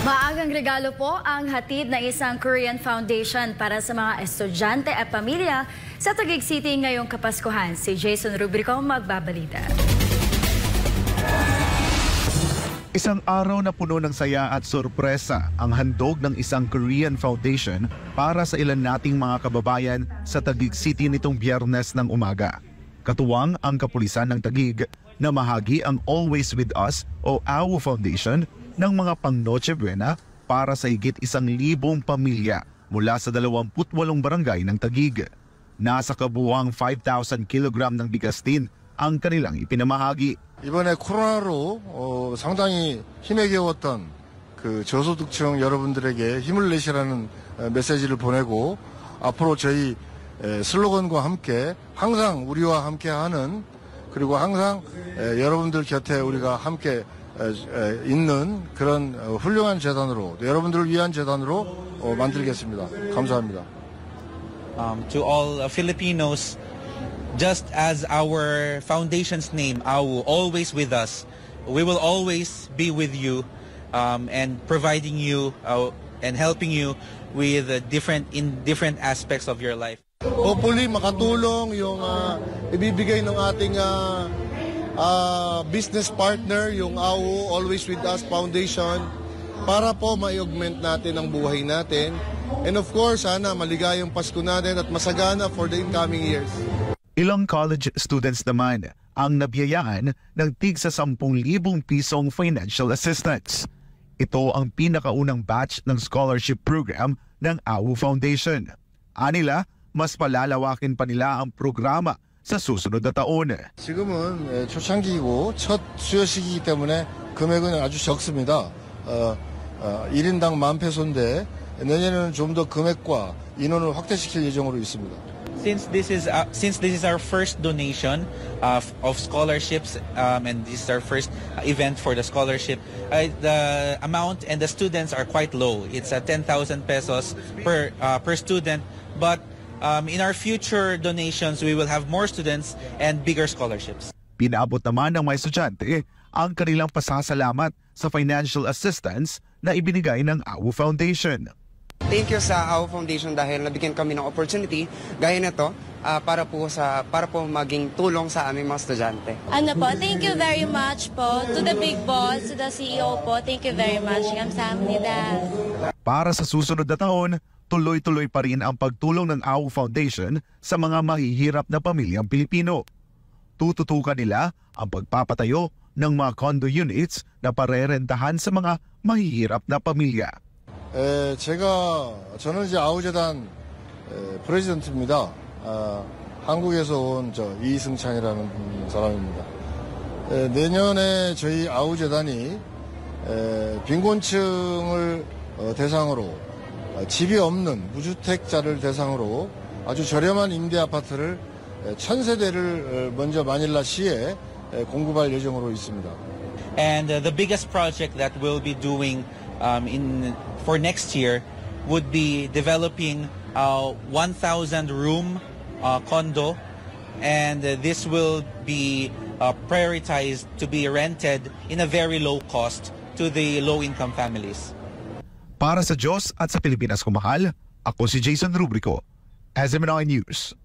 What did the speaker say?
Maagang regalo po ang hatid ng isang Korean foundation para sa mga estudyante at pamilya sa Taguig City ngayong Kapaskuhan. Si Jason Rubrico magbabalita. Isang araw na puno ng saya at sorpresa ang handog ng isang Korean foundation para sa ilan nating mga kababayan sa Taguig City nitong Biyernes ng umaga. Katuwang ang kapulisan ng Taguig na mahagi ang Always With Us o AWO Foundation ng mga pang Noche Buena para sa higit 1,000 pamilya mula sa 28 barangay ng Taguig. Nasa kabuuang 5,000 kilogram ng bigas din ang kanilang ipinamahagi. 이번에 코로나로 상당히 힘에 겨웠던 그 저소득층 여러분들에게 힘을 내시라는 메시지를 보내고 앞으로 저희 슬로건과 함께 항상 우리와 함께하는 그리고 항상 여러분들 곁에 우리가 함께 있는 그런 훌륭한 재단으로 여러분들을 위한 재단으로 만들겠습니다. 감사합니다. To all Filipinos, just as our foundation's name, AWO, always with us, we will always be with you and providing you and helping you with different aspects of your life. Hopefully makatulong yung ibibigay ng ating business partner, yung AWO Always With Us Foundation, para po ma-augment natin ang buhay natin. And of course, sana maligayang Pasko natin at masagana for the incoming years. Ilang college students naman ang nabiyayaan ng tig sa 10,000 pisong financial assistance. Ito ang pinakaunang batch ng scholarship program ng AWO Foundation. Anila, mas palalawakin pa nila ang programa sa susunod na taon. 지금은 초창기이고 첫 수요 시기이기 때문에 금액은 아주 적습니다. 1인당 10,000페소인데 내년에는 좀 더 금액과 인원을 확대시킬 예정으로 있습니다. Since this is our first donation of scholarships and this is our first event for the scholarship, the amount and the students are quite low. It's 10,000 pesos per student, but in our future donations, we will have more students and bigger scholarships. Pinaabot naman ng mga estudyante ang kanilang pasasalamat sa financial assistance na ibinigay ng AWO Foundation. Thank you sa AWO Foundation dahil nabigyan kami ng opportunity gaya nito para po maging tulong sa aming mga estudyante. Thank you very much po to the big boss, to the CEO po. Thank you very much. Kamsahamnida. Para sa susunod na taon, tuloy-tuloy pa rin ang pagtulong ng AWO Foundation sa mga mahihirap na pamilyang Pilipino. Tututukan nila ang pagpapatayo ng mga condo units na parerentahan sa mga mahihirap na pamilya. 저는 이제 아우재단 프레지던트입니다. 한국에서 온 이승찬이라는 사람입니다. 내년에 저희 아우재단이 빈곤층을 대상으로 집이 없는 무주택자를 대상으로 아주 저렴한 임대 아파트를 1,000세대를 먼저 마닐라시에 공급할 예정으로 있습니다. And the biggest project that we'll be doing for next year would be developing a 1,000 room condo, and this will be prioritized to be rented in a very low cost to the low-income families. Para sa Diyos at sa Pilipinas kumahal, ako si Jason Rubrico, SMNI News.